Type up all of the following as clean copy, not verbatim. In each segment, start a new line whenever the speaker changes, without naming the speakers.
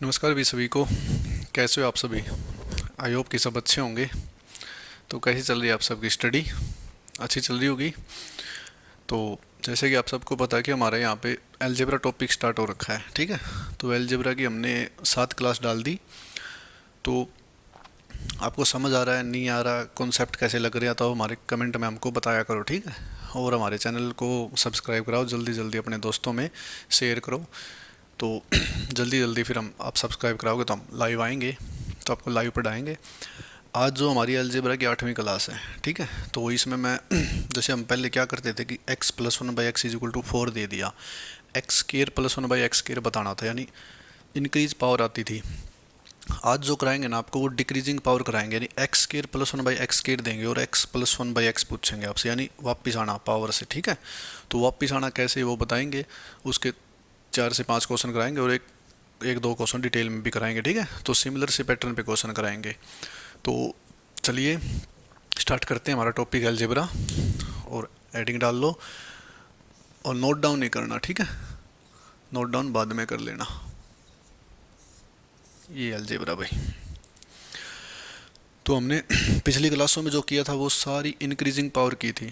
नमस्कार भी सभी को। कैसे हो आप सभी? आई होप कि सब अच्छे होंगे। तो कैसी चल रही है आप सबकी स्टडी? अच्छी चल रही होगी। तो जैसे कि आप सबको पता है कि हमारे यहाँ पे अलजेब्रा टॉपिक स्टार्ट हो रखा है, ठीक है। तो अलजेब्रा की हमने 7 क्लास डाल दी। तो आपको समझ आ रहा है नहीं आ रहा, कॉन्सेप्ट कैसे लग रहा, तो हमारे कमेंट में हमको बताया करो, ठीक है। और हमारे चैनल को सब्सक्राइब कराओ, जल्दी जल्दी अपने दोस्तों में शेयर करो। तो जल्दी जल्दी फिर हम आप सब्सक्राइब कराओगे तो हम लाइव आएंगे, तो आपको लाइव पढ़ाएंगे। आज जो हमारी अलजेब्रा की 8वीं क्लास है, ठीक है। तो इसमें मैं जैसे हम पहले क्या करते थे कि x plus one by x is equal to 4 दे दिया, x square plus one by x square बताना था, यानी इंक्रीज पावर आती थी। आज जो कराएंगे ना आपको वो डिक्रीजिंग पावर कराएंगे, यानी x square plus one by x square देंगे और x plus one by x पूछेंगे आपसे, यानी वापस आना पावर से, ठीक है। तो वापस आना कैसे वो बताएंगे। उसके 4 से 5 क्वेश्चन कराएंगे और एक एक दो क्वेश्चन डिटेल में भी कराएंगे, ठीक है। तो सिमिलर से पैटर्न पे क्वेश्चन कराएंगे। तो चलिए स्टार्ट करते हैं हमारा टॉपिक अलजेब्रा। और एडिंग डाल लो और नोट डाउन नहीं करना, ठीक है। नोट डाउन बाद में कर लेना। ये अलजेब्रा भाई। तो हमने पिछली क्लासों में जो किया था वो सारी इंक्रीजिंग पावर की थी,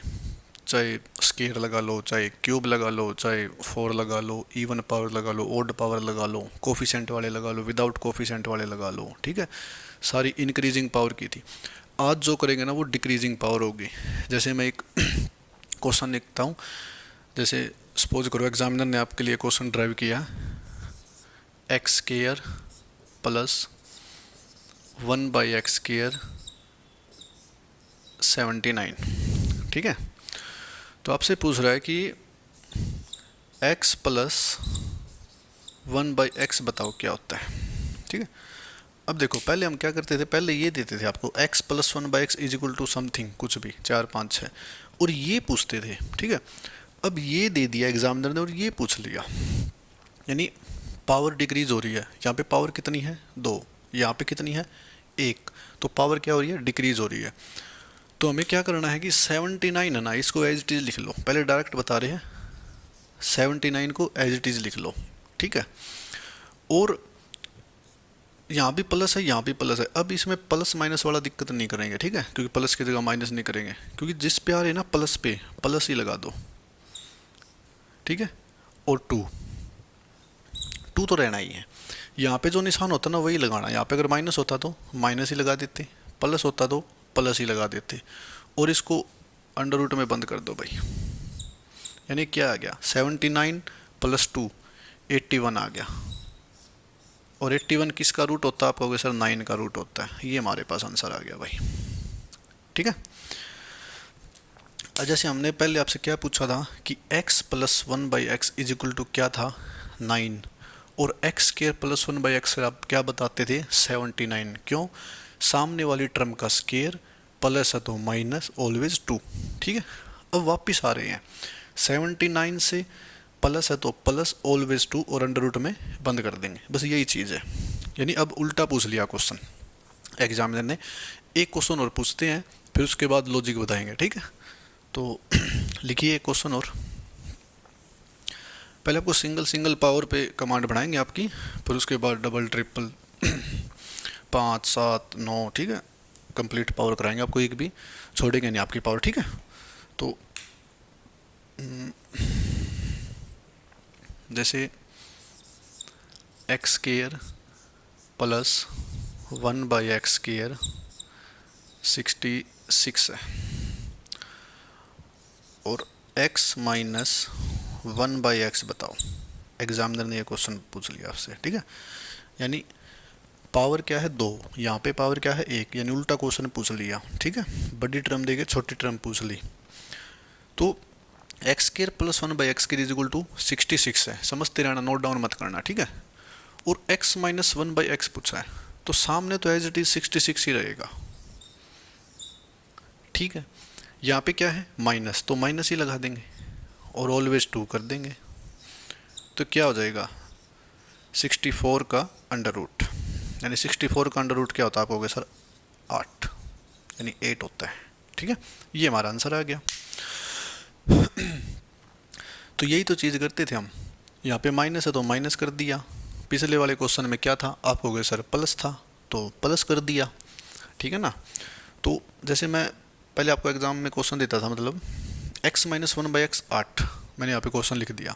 चाहे स्केयर लगा लो, चाहे क्यूब लगा लो, चाहे फोर लगा लो, इवन पावर लगा लो, ओड पावर लगा लो, कोफिशेंट वाले लगा लो, विदाउट कोफिशेंट वाले लगा लो, ठीक है। सारी इंक्रीजिंग पावर की थी। आज जो करेंगे ना वो डिक्रीजिंग पावर होगी। जैसे मैं एक क्वेश्चन लिखता हूँ। जैसे सपोज करो एग्जामिनर ने आपके लिए क्वेश्चन ड्राइव किया, एक्स स्केयर प्लस 1/x² 79, ठीक है। तो आपसे पूछ रहा है कि x प्लस 1/x बताओ क्या होता है, ठीक है। अब देखो पहले हम क्या करते थे, पहले ये देते थे आपको x plus 1/x is equal to something, कुछ भी 4 5 6, और ये पूछते थे, ठीक है। अब ये दे दिया एग्जामिनर ने और ये पूछ लिया, यानी पावर डिक्रीज हो रही है। यहाँ पे पावर कितनी है 2, यहाँ पे कितनी है 1, तो पावर क्या हो रही है डिक्रीज हो रही है। तो हमें क्या करना है कि 79 है ना, इसको एज इट इज़ लिख लो। पहले डायरेक्ट बता रहे हैं, 79 को एज इट इज़ लिख लो, ठीक है। और यहाँ भी प्लस है, यहाँ भी प्लस है। अब इसमें प्लस माइनस वाला दिक्कत नहीं करेंगे, ठीक है, क्योंकि प्लस की जगह माइनस नहीं करेंगे, क्योंकि जिस पे आ रहे हैं ना प्लस पे प्लस ही लगा दो, ठीक है। और टू टू तो रहना ही है। यहाँ पे जो निशान होता ना वही लगाना। यहाँ पे अगर माइनस होता तो माइनस ही लगा देते, प्लस होता तो प्लस ही लगा देते। और इसको अंडर रूट में बंद कर दो भाई, यानी क्या आ गया 79 प्लस 2 81 आ गया। और 81 किसका रूट होता है आप कहोगे सर 9 का रूट होता है। ये हमारे पास आंसर आ गया भाई, ठीक है। जैसे हमने पहले आपसे क्या पूछा था कि x plus 1/x is equal to क्या था 9, और एक्स स्केयर प्लस 1/x आप क्या बताते थे 79। क्यों? सामने वाली टर्म का स्केयर प्लस है तो माइनस ऑलवेज 2, ठीक है। अब वापस आ रहे हैं 79 से प्लस है तो प्लस ऑलवेज 2 और अंडर रूट में बंद कर देंगे, बस यही चीज़ है। यानी अब उल्टा पूछ लिया क्वेश्चन एग्जामिनर ने। एक क्वेश्चन और पूछते हैं, फिर उसके बाद लॉजिक बताएंगे, ठीक है। तो लिखिए क्वेश्चन और। पहले आपको सिंगल सिंगल पावर पे कमांड बनाएंगे आपकी, फिर उसके बाद डबल ट्रिपल 5 7 9, ठीक है। कंप्लीट पावर कराएंगे आपको, एक भी छोड़ेंगे नहीं आपकी पावर, ठीक है। तो जैसे x square plus 1/x square 66 है, और x माइनस 1/x बताओ। एग्जामिनर ने ये क्वेश्चन पूछ लिया आपसे, ठीक है। यानी पावर क्या है 2, यहाँ पे पावर क्या है 1, यानी उल्टा क्वेश्चन पूछ लिया, ठीक है। बड़ी टर्म देके छोटी टर्म पूछ ली। तो x square plus 1/x square is equal to 66 है, समझते रहना, नोट डाउन मत करना, ठीक है। और x माइनस 1/x पूछा है, तो सामने तो एज इट इज 66 ही रहेगा, ठीक है। यहाँ पे क्या है माइनस, तो माइनस ही लगा देंगे और ऑलवेज 2 कर देंगे। तो क्या हो जाएगा 64 का अंडर रूट, यानी 64 का अंडर रूट क्या होता है आप कहोगे सर 8, यानी 8 होता है, ठीक है। ये हमारा आंसर आ गया। तो यही तो चीज़ करते थे हम, यहाँ पे माइनस है तो माइनस कर दिया, पिछले वाले क्वेश्चन में क्या था, आप कहोगे सर प्लस था तो प्लस कर दिया, ठीक है ना। तो जैसे मैं पहले आपको एग्जाम में क्वेश्चन देता था, मतलब x minus one by x 8, मैंने यहाँ पे क्वेश्चन लिख दिया,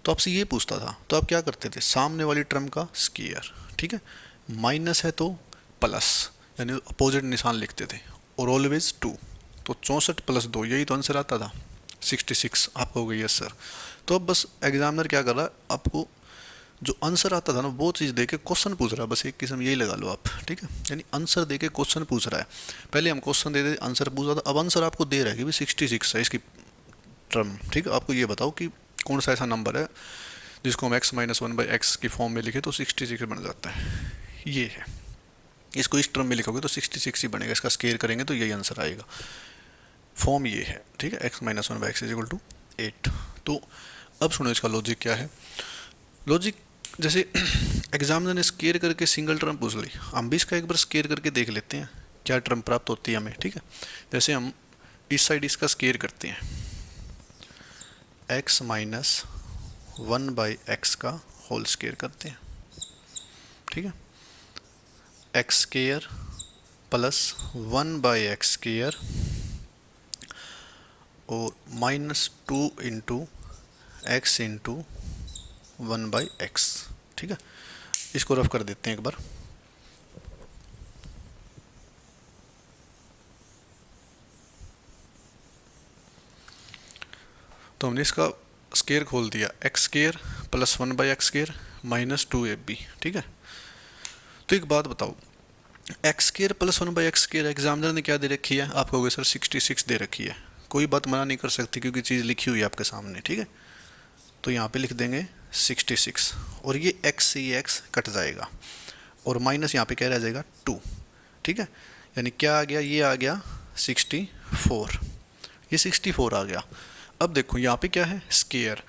तो आपसे ये पूछता था तो आप क्या करते थे, सामने वाली टर्म का स्क्वायर, ठीक है, माइनस है तो प्लस, यानी अपोजिट निशान लिखते थे, और ऑलवेज 2, तो 64 प्लस 2, यही तो आंसर आता था 66। आप कहोगे यस सर। तो अब बस एग्जामिनर क्या कर रहा है, आपको जो आंसर आता था ना वो चीज़ दे के क्वेश्चन पूछ रहा है, बस एक किस्म यही लगा लो आप, ठीक है, यानी आंसर दे के क्वेश्चन पूछ रहा है। पहले हम क्वेश्चन दे दे आंसर पूछ रहा था, अब आंसर आपको दे रहा है कि भाई 66 है इसकी टर्म, ठीक है, आपको ये बताओ कि कौन सा ऐसा नंबर है जिसको हम x minus one by x की फॉर्म में लिखे तो 66 बन जाता है, ये है। इसको इस टर्म में लिखोगे तो 66 ही बनेगा, इसका स्केयर करेंगे तो यही आंसर आएगा, फॉर्म ये है, ठीक है, x minus one by x is equal to 8। तो अब सुनो इसका लॉजिक क्या है। लॉजिक जैसे एग्जामिनर ने स्केयर करके सिंगल टर्म पूछ ली, हम भी इसका एक बार स्केयर करके देख लेते हैं क्या टर्म प्राप्त होती है हमें, ठीक है। जैसे हम इस साइड इसका स्केयर करते हैं, x minus one by X का होल स्केयर करते हैं, ठीक है, X square plus one by x square और minus 2 into X into one by X, ठीक है। इसको रफ कर देते हैं एक बार, तो हमने इसका स्केयर खोल दिया, x square plus one by x square minus 2ab, ठीक है। तो एक बात बताओ, x square plus one by x square examiner ने क्या दे रखी है, आप कहोगे सर 66 दे रखी है, कोई बात मना नहीं कर सकती क्योंकि चीज़ लिखी हुई है आपके सामने, ठीक है। तो यहाँ पे लिख देंगे 66, और ये x से ये x कट जाएगा और माइनस यहाँ पे क्या रह जाएगा 2, ठीक है, यानी क्या आ गया, ये आ गया 64, ये 64 आ गया। अब देखो यहाँ पे क्या है, स्केयर,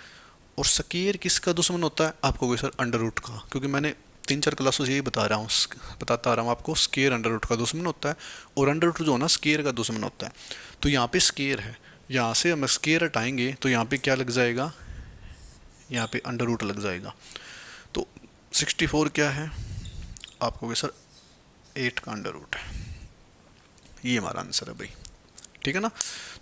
और स्केयर किसका दुश्मन होता है, आप कहोगे सर अंडर रूट का, क्योंकि मैंने 3-4 क्लासेस यही बताता आ रहा हूँ आपको, स्केयर अंडर रूट का दुश्मन होता है, और अंडर रूट जो है ना स्केयर का दुश्मन होता है। तो यहाँ पे स्केयर है, यहाँ से हम स्केयर हटाएंगे तो यहाँ पे क्या लग जाएगा, यहाँ पे अंडर रूट लग जाएगा। तो 64 क्या है, आप कहोगे सर 8 का अंडर रूट है, ये हमारा आंसर है भाई, ठीक है ना।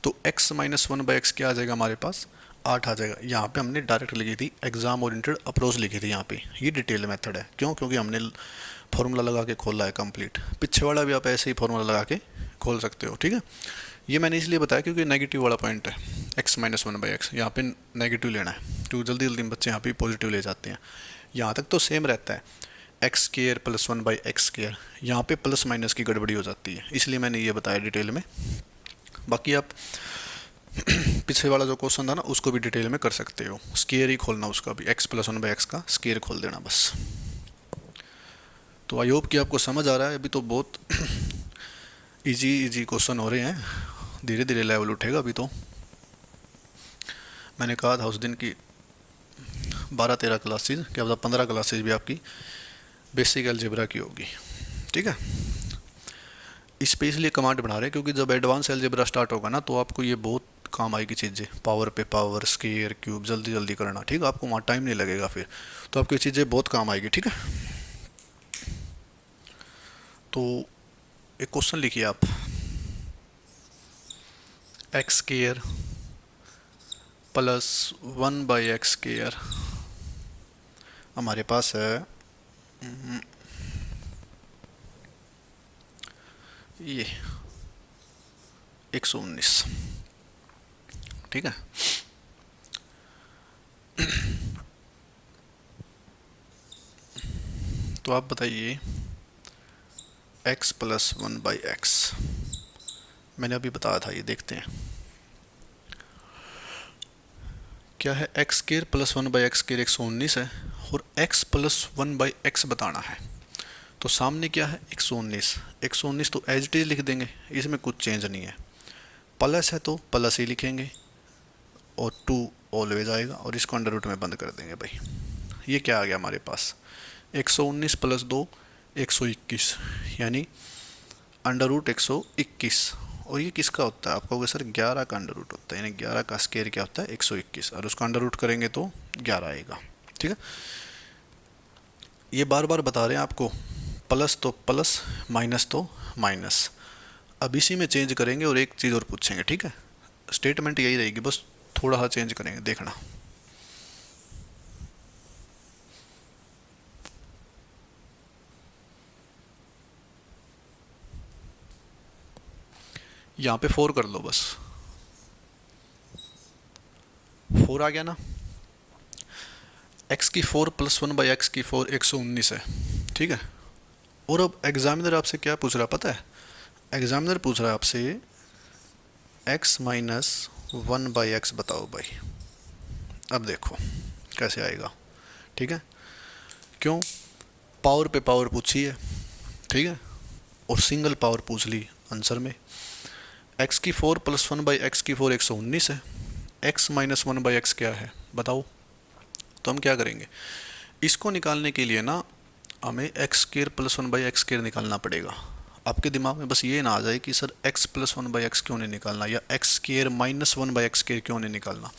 तो x minus one by x क्या आ जाएगा हमारे पास, 8 आ जाएगा। यहाँ पे हमने डायरेक्ट लिखी थी एग्जाम ओरिएंटेड अप्रोच लिखी थी, यहाँ पे ये डिटेल मेथड है, क्यों, क्योंकि हमने फॉर्मूला लगा के खोला है कंप्लीट, पीछे वाला भी आप ऐसे ही फॉर्मूला लगा के खोल सकते हो, ठीक है। ये मैंने इसलिए बताया क्योंकि नेगेटिव वाला पॉइंट है, x minus one by x, यहाँ पे नेगेटिव लेना है, क्योंकि जल्दी जल्दी बच्चे यहाँ पे पॉजिटिव ले जाते हैं। यहाँ तक तो सेम रहता है, X square plus one by x square, यहाँ पे प्लस माइनस की गड़बड़ी हो जाती है, इसलिए मैंने ये बताया डिटेल में। बाकी आप पीछे वाला जो क्वेश्चन था ना उसको भी डिटेल में कर सकते हो, स्केयर ही खोलना उसका भी, x plus one by X का स्केयर खोल देना बस। तो आई होप कि आपको समझ आ रहा है, अभी तो बहुत इजी क्वेश्चन हो रहे हैं, धीरे धीरे लेवल उठेगा। अभी तो मैंने कहा था उस दिन की 12-13 क्लासेज, क्या पता 15 क्लासेज भी आपकी बेसिक अलजेब्रा की होगी, ठीक है। इस पे इसलिए कमांड बना रहे हैं क्योंकि जब एडवांस अलजेब्रा स्टार्ट होगा ना तो आपको ये बहुत काम आएगी चीज़ें, पावर पे पावर, स्केयर, क्यूब, जल्दी जल्दी करना, ठीक है, आपको वहाँ टाइम नहीं लगेगा फिर, तो आपकी चीज़ें बहुत काम आएगी, ठीक है। तो एक क्वेश्चन लिखिए आप, x square plus one by x square हमारे पास है ये 119, ठीक है। तो आप बताइए x plus one by x, मैंने अभी बताया था, ये देखते हैं क्या है, X square plus one by x square 119 है, और x plus one by x बताना है, तो सामने क्या है 119 तो एज इट इज लिख देंगे, इसमें कुछ चेंज नहीं है, प्लस है तो प्लस ही लिखेंगे और 2 ऑलवेज आएगा, और इसको अंडर रूट में बंद कर देंगे भाई। ये क्या आ गया हमारे पास, 119 प्लस 2 121, यानी अंडर रूट 121, और ये किसका होता है, आप कहोगे सर 11 का अंडर रूट होता है, यानी 11 का स्केयर क्या होता है 121, और उसका अंडर रूट करेंगे तो 11 आएगा, ठीक है। ये बार बार बता रहे हैं आपको, प्लस तो प्लस, माइनस तो माइनस। अब इसी में चेंज करेंगे और एक चीज़ और पूछेंगे, ठीक है। स्टेटमेंट यही रहेगी, बस थोड़ा सा चेंज करेंगे, देखना। यहाँ पे 4 कर लो बस, 4 आ गया ना। x की 4 प्लस 1 बाई एक्स की 4 119 है, ठीक है। और अब एग्जामिनर आपसे क्या पूछ रहा है पता है? एग्जामिनर पूछ रहा है आपसे x माइनस 1 बाई एक्स बताओ भाई। अब देखो कैसे आएगा, ठीक है। क्यों? पावर पे पावर पूछी है, ठीक है, और सिंगल पावर पूछ ली आंसर में। x की 4 प्लस 1 बाई एक्स की 4 119 है, x माइनस 1 बाई एक्स क्या है बताओ। तो हम क्या करेंगे, इसको निकालने के लिए ना हमें x square plus 1 by x square निकालना पड़ेगा। आपके दिमाग में बस ये ना आ जाए कि sir x plus 1 by x क्यों नहीं निकालना, या x square minus 1 by x square क्यों नहीं निकालना।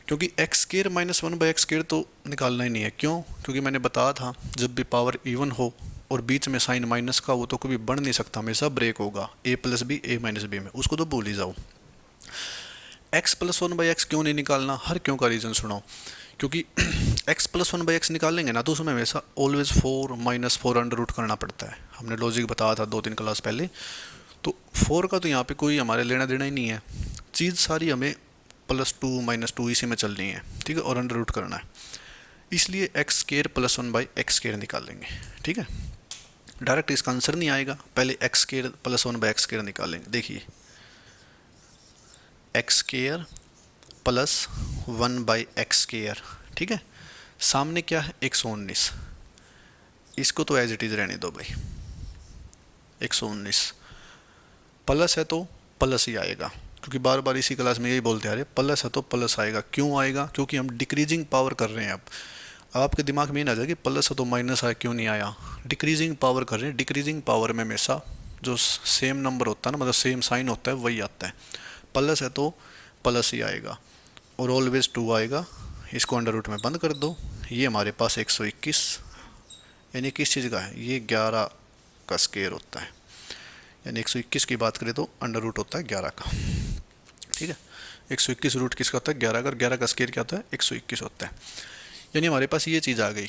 क्योंकि x square minus 1 by x square तो निकालना ही नहीं है। क्यों? क्योंकि मैंने बताया था जब भी पावर इवन हो और बीच में साइन माइनस का हो तो कभी बढ़ नहीं सकता, हमेशा ब्रेक होगा, ए प्लस बी ए माइनस बी में, उसको तो भूल ही जाओ। एक्स प्लस 1 बाई एक्स क्यों नहीं निकालना, हर क्यों का रीज़न सुनाओ। क्योंकि x प्लस 1 बाई एक्स निकालेंगे ना तो उसमें हमेशा ऑलवेज 4 माइनस 4 अंडर रूट करना पड़ता है। हमने लॉजिक बताया था 2-3 क्लास पहले। तो 4 का तो यहाँ पे कोई हमारे लेना देना ही नहीं है, चीज़ सारी हमें +2 -2 इसी में चलनी है, ठीक है, और अंडर रूट करना है। इसलिए x square plus 1 by x square निकालेंगे, ठीक है। डायरेक्ट इसका आंसर नहीं आएगा, पहले x square plus 1 by x square निकालेंगे। देखिए x square plus 1 by x square, ठीक है। सामने क्या है 119, इसको तो एज इट इज़ रहने दो भाई। 119 प्लस है तो प्लस ही आएगा, क्योंकि बार बार इसी क्लास में यही बोलते आ रहे, प्लस है तो प्लस आएगा। क्यों आएगा? क्योंकि हम डिक्रीजिंग पावर कर रहे हैं। अब आपके दिमाग में ये ना जाए कि प्लस है तो माइनस आया, क्यों नहीं आया। डिक्रीजिंग पावर कर रहे हैं, डिक्रीजिंग पावर में हमेशा जो सेम नंबर होता है ना, मतलब सेम साइन होता है, वही आता है। प्लस है तो प्लस ही आएगा, और ऑलवेज 2 आएगा। इसको अंडर रूट में बंद कर दो, ये हमारे पास 121, यानी किस चीज़ का है ये, 11 का स्क्वायर होता है। यानी 121 की बात करें तो अंडर रूट होता है 11 का, ठीक है। 121 रूट किसका होता है? 11 का। 11 का स्क्वायर क्या होता है? 121 होता है। यानी हमारे पास ये चीज़ आ गई,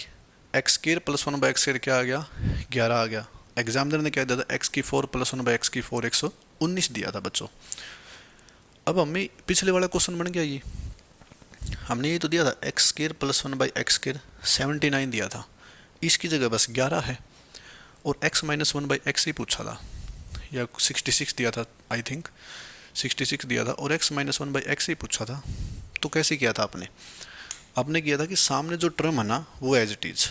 x square plus 1 by x square क्या आ गया? 11 आ गया। एग्जामिनर ने क्या दिया था? एक्स की 4 प्लस 1 बाई एक्स की 4 119 दिया था बच्चों। अब हमें पिछले वाला क्वेश्चन बन गया ये, हमने ये तो दिया था x square plus 1 by x square 79 दिया था, इसकी जगह बस 11 है, और x माइनस 1 बाई एक्स ही पूछा था, या 66 दिया था, आई थिंक 66 दिया था, और x माइनस 1 बाई एक्स ही पूछा था। तो कैसे किया था आपने? आपने किया था कि सामने जो टर्म है ना वो एज इट इज़,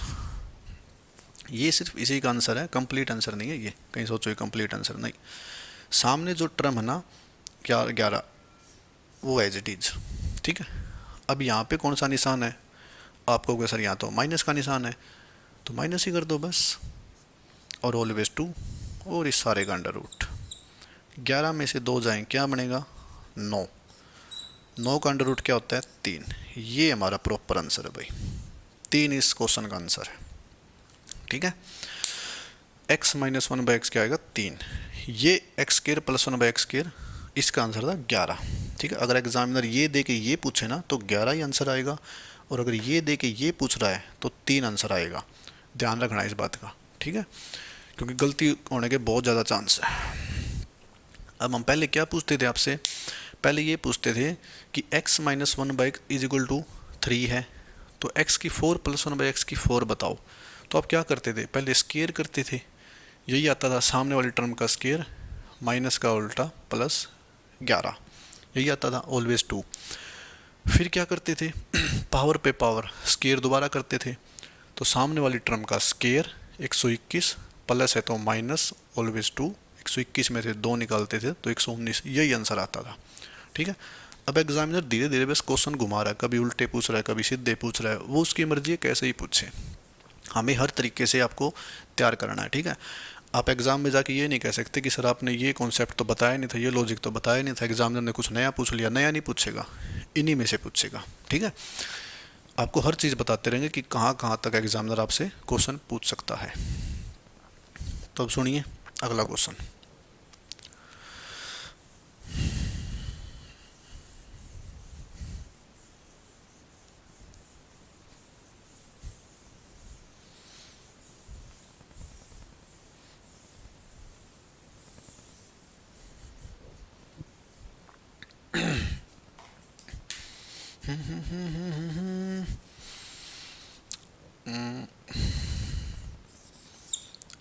ये सिर्फ इसी का आंसर है, कंप्लीट आंसर नहीं है ये, कहीं सोचो ये कंप्लीट आंसर नहीं। सामने जो टर्म है ना 11 वो एज इट इज़, ठीक है। अब यहाँ पे कौन सा निशान है? आपको कहोगे सर यहाँ तो माइनस का निशान है, तो माइनस ही कर दो बस, और ऑलवेज 2, और इस सारे का अंडर रूट। 11 में से 2 जाएं क्या बनेगा? 9। 9 का अंडर रूट क्या होता है? 3। ये हमारा प्रॉपर आंसर है भाई, 3 इस क्वेश्चन का आंसर है, ठीक है। x माइनस 1 बाई एक्स क्या आएगा? 3। ये x square plus 1 by x square, इसका आंसर था 11, ठीक है। अगर एग्जामिनर ये दे के ये पूछे ना तो 11 ही आंसर आएगा, और अगर ये दे के ये पूछ रहा है तो 3 आंसर आएगा। ध्यान रखना इस बात का, ठीक है, क्योंकि गलती होने के बहुत ज़्यादा चांस है। अब हम पहले क्या पूछते थे आपसे? पहले ये पूछते थे कि x minus 1 by x is equal to 3 है, तो x की 4 प्लस 1 बाई एक्स की 4 बताओ। तो आप क्या करते थे? पहले स्क्वायर करते थे, यही आता था सामने वाली टर्म का स्क्वायर माइनस का उल्टा प्लस 11, यही आता था, ऑलवेज 2। फिर क्या करते थे? पावर पे पावर, स्क्वायर दोबारा करते थे, तो सामने वाली टर्म का स्क्वायर 121 प्लस है तो माइनस, ऑलवेज 2। 121 में से 2 निकालते थे तो 119, यही आंसर आता था, ठीक है। अब एग्जामिनर धीरे धीरे बस क्वेश्चन घुमा रहा है, कभी उल्टे पूछ रहा है, कभी सीधे पूछ रहा है, वो उसकी मर्जी है, कैसे ही पूछे, हमें हर तरीके से आपको तैयार करना है, ठीक है। आप एग्ज़ाम में जाके ये नहीं कह सकते कि सर आपने ये कॉन्सेप्ट तो बताया नहीं था, ये लॉजिक तो बताया नहीं था, एग्जामिनर ने कुछ नया पूछ लिया। नया नहीं पूछेगा, इन्हीं में से पूछेगा, ठीक है। आपको हर चीज़ बताते रहेंगे कि कहाँ कहाँ तक एग्जामिनर आपसे क्वेश्चन पूछ सकता है। तो अब सुनिए अगला क्वेश्चन।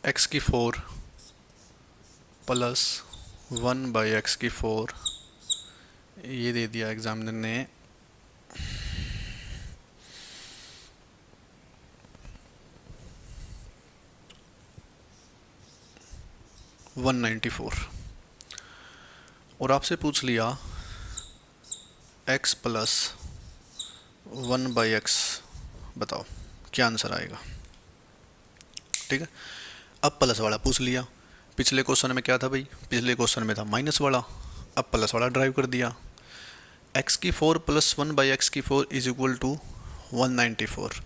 एक्स की 4 प्लस 1/x की 4 ये दे दिया एग्जामिनर ने 194 और आपसे पूछ लिया x प्लस 1/x, बताओ क्या आंसर आएगा। ठीक है, अब प्लस वाला पूछ लिया। पिछले क्वेश्चन में क्या था भाई, पिछले क्वेश्चन में था माइनस वाला, अब प्लस वाला ड्राइव कर दिया। x की 4 प्लस 1/x की 4 is equal to 194।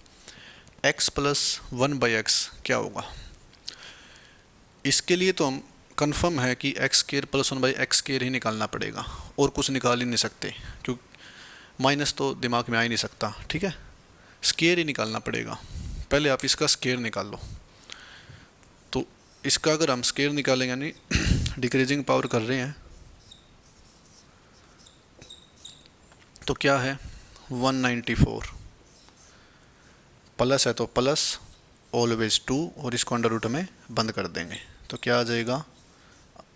x plus 1/x क्या होगा, इसके लिए तो हम कंफर्म है कि x square plus 1/x square ही निकालना पड़ेगा, और कुछ निकाल ही नहीं सकते, क्योंकि माइनस तो दिमाग में आ ही नहीं सकता। ठीक है, स्केयर ही निकालना पड़ेगा। पहले आप इसका स्केयर निकाल लो। तो इसका अगर हम स्केयर निकालेंगे, यानी डिक्रीजिंग पावर कर रहे हैं, तो क्या है 194 प्लस है तो प्लस ऑलवेज 2, और इसको अंडर रूट में बंद कर देंगे तो क्या आ जाएगा।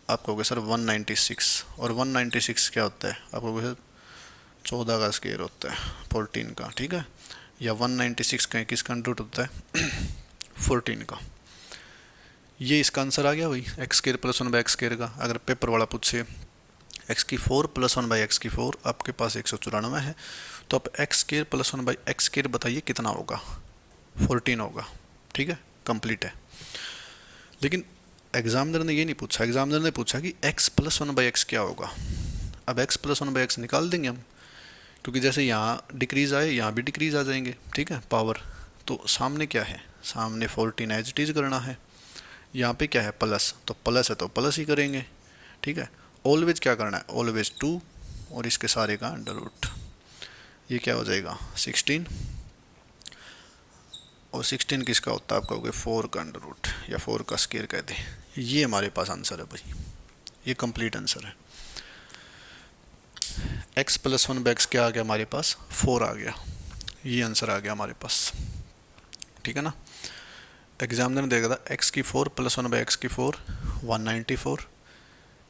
आप कहोगे सर 196, और 196 क्या होता है, आप कहोगे सर 14 का स्केयर होता है, 14 का। ठीक है, या 196 कहीं किसका अंडर रूट होता है 14 का। ये इसका आंसर आ गया भाई, x square plus 1/x square का। अगर पेपर वाला पूछे एक्स की 4 प्लस 1/x की 4, आपके पास 194 है, तो आप x square plus 1/x square बताइए कितना होगा, 14 होगा। ठीक है, कंप्लीट है। लेकिन एग्जामिनर ने ये नहीं पूछा, एग्जामिनर ने पूछा कि x प्लस 1/x क्या होगा। अब x प्लस 1/x निकाल देंगे हम, क्योंकि जैसे यहाँ डिक्रीज आए यहाँ भी डिक्रीज आ जाएंगे। ठीक है, पावर तो सामने क्या है, सामने 14 एज इट इज़ करना है, यहाँ पे क्या है प्लस, तो प्लस है तो प्लस ही करेंगे। ठीक है, ऑलवेज क्या करना है, ऑलवेज 2, और इसके सारे का अंडर रूट, ये क्या हो जाएगा 16, और 16 किसका होता है, आप कहोगे 4 का अंडर रूट, या 4 का स्केयर कहते हैं। ये हमारे पास आंसर है भाई, ये कंप्लीट आंसर है। x प्लस 1/x क्या आ गया हमारे पास, 4 आ गया, ये आंसर आ गया हमारे पास। ठीक है ना, एग्जामिनर देगा था x की 4 प्लस 1/x की 4 194,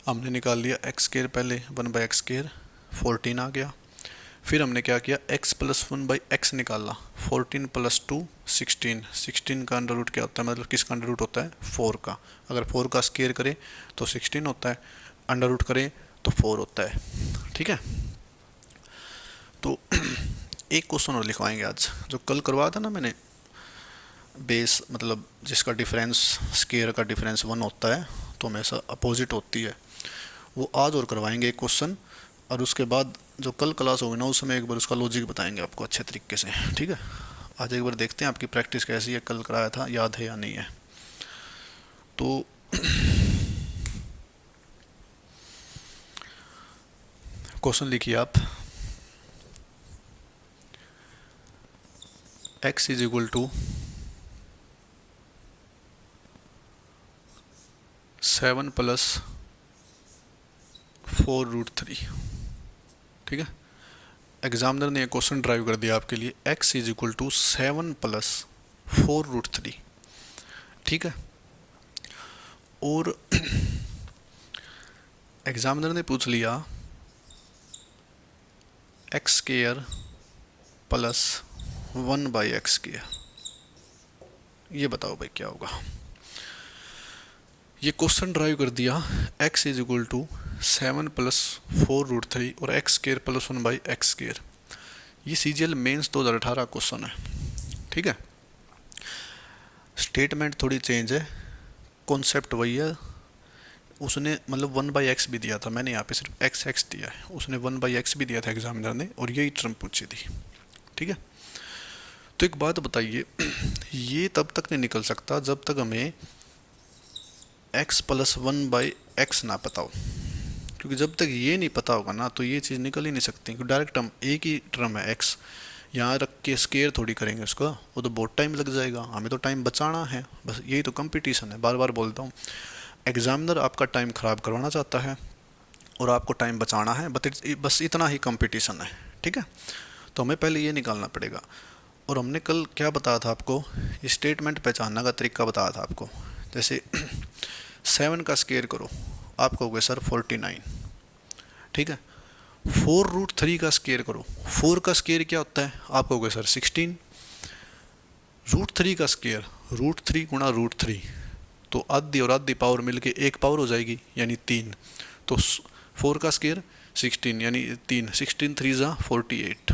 हमने निकाल लिया x स्केयर, पहले 1/x स्केयर 14 आ गया। फिर हमने क्या किया, x प्लस 1/x निकाला, 14 प्लस 2 16, 16 का अंडर रूट क्या होता है, मतलब किसका अंडर रूट होता है 4 का। अगर 4 का स्केयर करें तो 16 होता है, अंडर रूट करें तो 4 होता है। ठीक है, तो एक क्वेश्चन और लिखवाएंगे आज, जो कल करवाया था ना मैंने, बेस मतलब जिसका डिफरेंस स्केयर का डिफरेंस 1 होता है तो हमेशा अपोजिट होती है, वो आज और करवाएंगे एक क्वेश्चन। और उसके बाद जो कल क्लास होगी ना, उसमें एक बार उसका लॉजिक बताएंगे आपको अच्छे तरीके से। ठीक है, आज एक बार देखते हैं आपकी प्रैक्टिस कैसी है, कल कराया था याद है या नहीं है। तो क्वेश्चन लिखिए आप, x is equal to 7 plus 4√3। ठीक है, एग्जामिनर ने एक क्वेश्चन ड्राइव कर दिया आपके लिए, x is equal to 7 plus 4√3। ठीक है, और एग्जामिनर ने पूछ लिया x square plus 1/x square, ये बताओ भाई क्या होगा। ये क्वेश्चन ड्राइव कर दिया x is equal to 7 plus 4√3 और x square plus 1/x square. ये CGL मेंस 2018 क्वेश्चन है। ठीक है, स्टेटमेंट थोड़ी चेंज है, कॉन्सेप्ट वही है। उसने मतलब 1/x भी दिया था, मैंने यहाँ पे सिर्फ x दिया है, उसने 1/x भी दिया था एग्जामिनर ने, और यही टर्म पूछी थी। ठीक है, तो एक बात बताइए, ये तब तक नहीं निकल सकता जब तक हमें x plus one by x ना पता हो, क्योंकि जब तक ये नहीं पता होगा ना तो ये चीज़ निकल ही नहीं सकती, क्योंकि डायरेक्ट हम एक ही टर्म है x, यहाँ रख के स्केयर थोड़ी करेंगे उसका, वो तो बहुत टाइम लग जाएगा, हमें तो टाइम बचाना है, बस यही तो कंपटीशन है। बार बार बोलता हूँ, एग्जामिनर आपका टाइम ख़राब करवाना चाहता है और आपको टाइम बचाना है, बस इतना ही कंपटीशन है, ठीक है। तो हमें पहले ये निकालना पड़ेगा। और हमने कल क्या बताया था आपको, स्टेटमेंट पहचानने का तरीका बताया था आपको। जैसे 7 का स्केयर करो, आप कहोगे सर 49, ठीक है। 4√3 का स्केयर करो, 4 का स्केयर क्या होता है, आप कहोगे सर 16। √3 का स्केयर, √3 गुणा √3, तो आधी और आधी पावर मिलके एक पावर हो जाएगी, यानी 3। तो 4 का स्केयर 16 यानी 3, 16 3 ज़ा 48।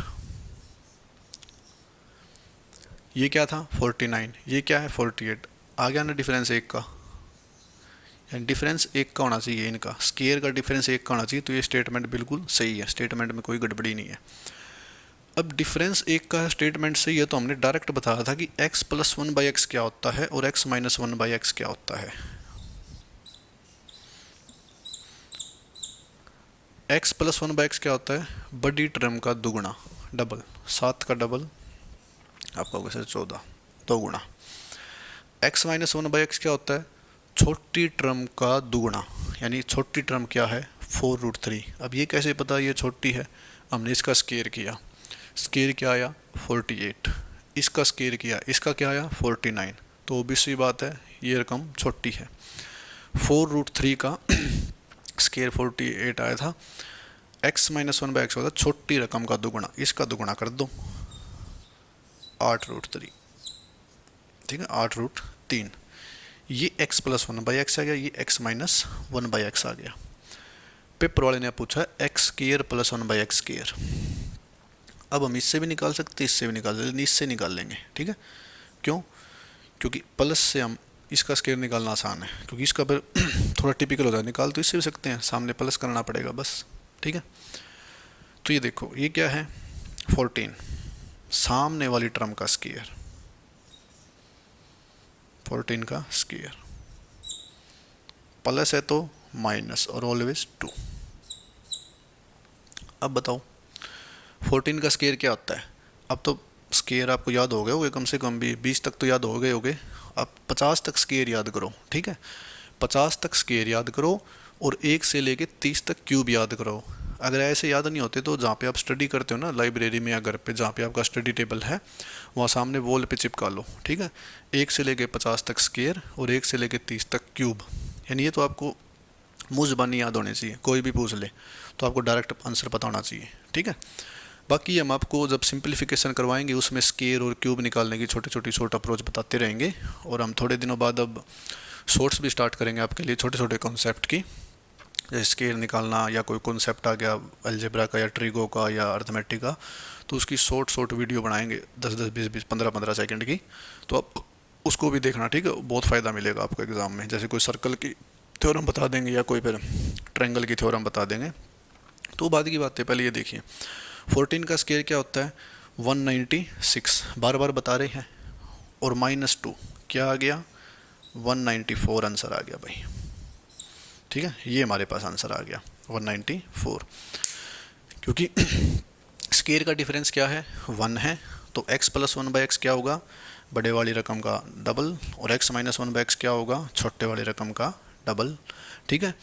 ये क्या था 49, ये क्या है 48। आ गया ना डिफरेंस एक का, यानी डिफरेंस एक का होना चाहिए, इनका स्केयर का डिफरेंस एक का होना चाहिए। तो ये स्टेटमेंट बिल्कुल सही है, स्टेटमेंट में कोई गड़बड़ी नहीं है। अब डिफरेंस एक का स्टेटमेंट सही है, तो हमने डायरेक्ट बताया था कि x plus one by x क्या होता है और x minus one by x क्या होता है। x plus one by x क्या होता है, बड़ी टर्म का दुगुना, डबल, 7 का डबल, आप कहोगे sir 14, 2 Guna. x minus one by x क्या होता है, छोटी टर्म का दुगुना, यानी छोटी टर्म क्या है 4√3। अब ये कैसे पता ये छोटी है, हमने इसका स्केयर किया, स्केयर क्या आया 48, इसका स्केयर किया, इसका क्या आया 49, तो ऑब्वियसली बात है ये रकम छोटी है। 4√3 का स्केयर 48 आया था, x minus one by x होता है छोटी रकम का दुगुना, इसका दुगुना कर दो 8√3, ठीक है 8√3। ये x plus one by x आ गया, ये x minus one by x आ गया। पेपर वाले ने पूछा x square plus one by x square. अब हम इससे भी निकाल सकते, इससे भी निकाल सकते, इससे निकाल लेंगे, ठीक है। क्यों, क्योंकि प्लस से हम इसका स्केयर निकालना आसान है, क्योंकि इसका फिर थोड़ा टिपिकल होता है, निकाल तो इससे भी सकते हैं, सामने प्लस करना पड़ेगा बस, ठीक है। तो ये देखो ये क्या है 14, सामने वाली टर्म का स्केयर, 14 का स्केयर, प्लस है तो माइनस और ऑलवेज 2। अब बताओ 14 का स्केयर क्या होता है। अब तो स्केयर आपको याद हो गए होंगे, कम से कम भी 20 तक तो याद हो गए होंगे। अब 50 तक स्केयर याद करो, ठीक है। 50 तक स्केयर याद करो और 1 से लेके 30 तक क्यूब याद करो। अगर ऐसे याद नहीं होते तो जहाँ पे आप स्टडी करते हो ना, लाइब्रेरी में या घर पे जहाँ पे आपका स्टडी टेबल है, वहाँ सामने वॉल पे चिपका लो, ठीक है। 1 से लेके 50 तक स्केयर और 1 से लेके 30 तक क्यूब, यानी ये तो आपको मुँह ज़बानी याद होनी चाहिए, कोई भी पूछ ले तो आपको डायरेक्ट आंसर पता होना चाहिए, ठीक है। बाकी हम आपको जब सिंप्लीफिकेशन करवाएंगे उसमें स्केयर और क्यूब निकालने की छोटी छोटी शॉर्ट अप्रोच बताते रहेंगे। और हम थोड़े दिनों बाद अब शॉर्ट्स भी स्टार्ट करेंगे आपके लिए, छोटे छोटे कॉन्सेप्ट की, जैसे स्केयर निकालना या कोई कॉन्सेप्ट आ गया अलजेब्रा का या ट्रिगो का या अर्थमेटिक का, तो उसकी शॉर्ट वीडियो बनाएंगे 10-10 20-20 15-15 सेकंड की। तो आप उसको भी देखना, ठीक है, बहुत फ़ायदा मिलेगा आपको एग्ज़ाम में। जैसे कोई सर्कल की थ्योरम बता देंगे या कोई फिर ट्रायंगल की थ्योरम बता देंगे, तो बाद की बात है। पहले ये देखिए 14 का स्केयर क्या होता है 196, बार बार बता रहे हैं, और -2 क्या आ गया 194, आंसर आ गया भाई, ठीक है। ये हमारे पास आंसर आ गया 194, क्योंकि स्केयर का डिफरेंस क्या है 1 है, तो x plus one by x क्या होगा बड़े वाली रकम का डबल, और x minus one by x क्या होगा छोटे वाली रकम का डबल, ठीक है।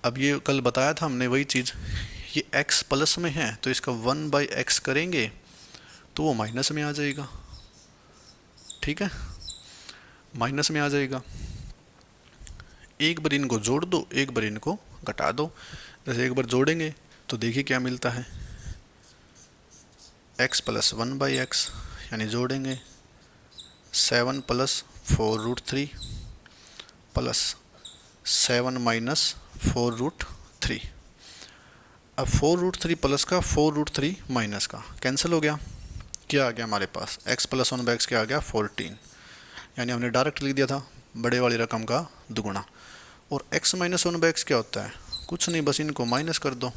अब ये कल बताया था हमने वही चीज़, ये x प्लस में है तो इसका 1 बाई एक्स करेंगे तो वो माइनस में आ जाएगा, ठीक है, माइनस में आ जाएगा। एक बार इनको जोड़ दो, एक बार इनको घटा दो। जैसे एक बार जोड़ेंगे तो देखिए क्या मिलता है, x plus one by x, यानी जोड़ेंगे 7 प्लस 4√3 प्लस 7 माइनस 4√3। अब 4√3 प्लस का 4√3 माइनस का कैंसिल हो गया, क्या आ गया हमारे पास x plus one by x क्या आ गया 14, यानी हमने डायरेक्ट लिख दिया था बड़े वाली रकम का दुगुना। और x minus one by x क्या होता है, कुछ नहीं, बस इनको माइनस कर दो,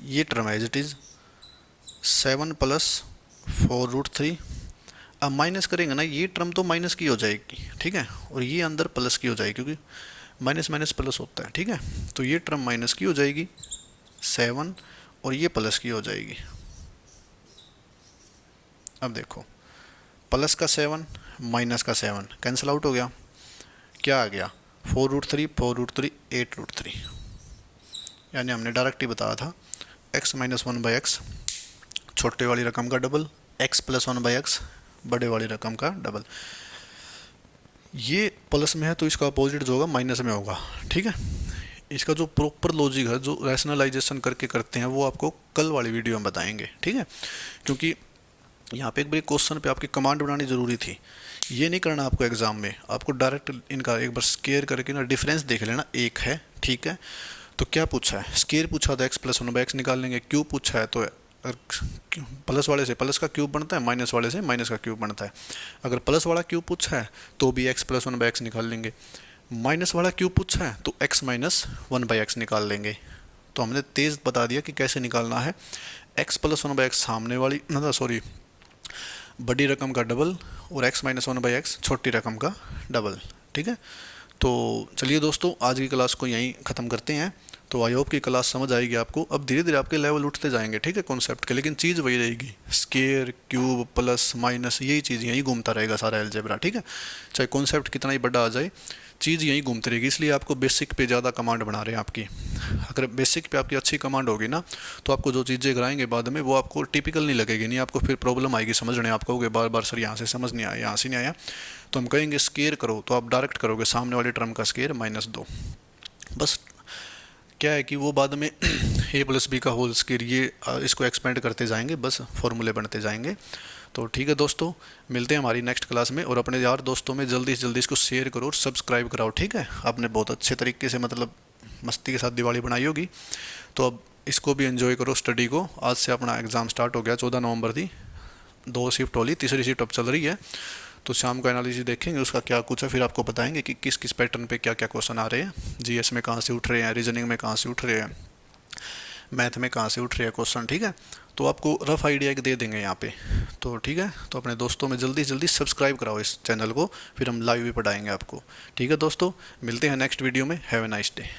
ये term as it is 7 plus 4√3। अब माइनस करेंगे ना, ये टर्म तो माइनस की हो जाएगी, ठीक है, और ये अंदर प्लस की हो जाएगी, क्योंकि माइनस माइनस प्लस होता है, ठीक है। तो ये टर्म माइनस की हो जाएगी 7, और ये प्लस की हो जाएगी। अब देखो, प्लस का 7 माइनस का 7 कैंसिल आउट हो गया, क्या आ गया 4√3, 4√3 8√3। यानी हमने डायरेक्ट ही बताया था x माइनस 1/x छोटे वाली रकम का डबल, x प्लस 1/x बड़े वाली रकम का डबल। ये प्लस में है तो इसका अपोजिट जो होगा माइनस में होगा, ठीक है। इसका जो प्रॉपर लॉजिक है, जो रैशनलाइजेशन करके करते हैं, वो आपको कल वाली वीडियो में बताएंगे, ठीक है। क्योंकि यहाँ पे एक बार क्वेश्चन पे आपकी कमांड बनानी ज़रूरी थी, ये नहीं करना आपको एग्जाम में, आपको डायरेक्ट इनका एक बार स्केयर करके ना डिफरेंस देख लेना, एक है, ठीक है। तो क्या पूछा है, स्केयर पूछा तो x प्लस 1/x निकाल लेंगे, क्यूब पूछा है तो प्लस वाले से प्लस का क्यूब बनता है, माइनस वाले से माइनस का क्यूब बनता है। अगर प्लस वाला क्यूब पूछा है तो भी x प्लस 1/x निकाल लेंगे, माइनस वाला क्यूब पूछा है तो x माइनस 1/x निकाल लेंगे। तो हमने तेज़ बता दिया कि कैसे निकालना है, x प्लस 1/x सामने वाली ना, सॉरी, बड़ी रकम का डबल, और x माइनस 1/x छोटी रकम का डबल, ठीक है। तो चलिए दोस्तों, आज की क्लास को यहीं ख़त्म करते हैं। तो आई होप की क्लास समझ आएगी आपको। अब धीरे धीरे आपके लेवल उठते जाएंगे, ठीक है, कॉन्सेप्ट के, लेकिन चीज़ वही रहेगी, स्केयर, क्यूब, प्लस, माइनस, यही चीज़ यहीं घूमता रहेगा सारा अलजेब्रा, ठीक है। चाहे कॉन्सेप्ट कितना ही बड़ा आ जाए, चीज़ यहीं घूमती रहेगी। इसलिए आपको बेसिक पे ज़्यादा कमांड बना रहे हैं आपकी। अगर बेसिक पे आपकी अच्छी कमांड होगी ना, तो आपको जो चीज़ें कराएंगे बाद में वो आपको टिपिकल नहीं लगेगी, नहीं आपको फिर प्रॉब्लम आएगी समझने। आप कहोगे बार बार सर यहाँ से समझ नहीं आया, यहाँ से नहीं आया, तो हम कहेंगे स्केयर करो, तो आप डायरेक्ट करोगे सामने वाले टर्म का स्केयर -2। बस क्या है कि वो बाद में a प्लस बी का होल स्केयर, ये इसको एक्सपेंड करते जाएंगे, बस फॉर्मूले बनते जाएंगे। तो ठीक है दोस्तों, मिलते हैं हमारी नेक्स्ट क्लास में। और अपने यार दोस्तों में जल्दी से जल्दी इसको शेयर करो और सब्सक्राइब कराओ, ठीक है। आपने बहुत अच्छे तरीके से, मतलब मस्ती के साथ दिवाली बनाई होगी, तो अब इसको भी एंजॉय करो स्टडी को। आज से अपना एग्ज़ाम स्टार्ट हो गया, 14 नवंबर थी, 2 शिफ्ट होली, तीसरी शिफ्ट अब चल रही है। तो शाम का एनालिसिस देखेंगे उसका क्या कुछ है, फिर आपको बताएंगे कि किस किस पैटर्न पे क्या क्या क्वेश्चन आ रहे हैं, जीएस में कहाँ से उठ रहे हैं, रीजनिंग में कहाँ से उठ रहे हैं, मैथ में कहाँ से उठ रहे हैं क्वेश्चन, ठीक है। तो आपको रफ आइडिया दे देंगे यहाँ पे। तो ठीक है, तो अपने दोस्तों में जल्दी जल्दी सब्सक्राइब कराओ इस चैनल को, फिर हम लाइव भी पढ़ाएंगे आपको, ठीक है दोस्तों। मिलते हैं नेक्स्ट वीडियो में। Have a nice day.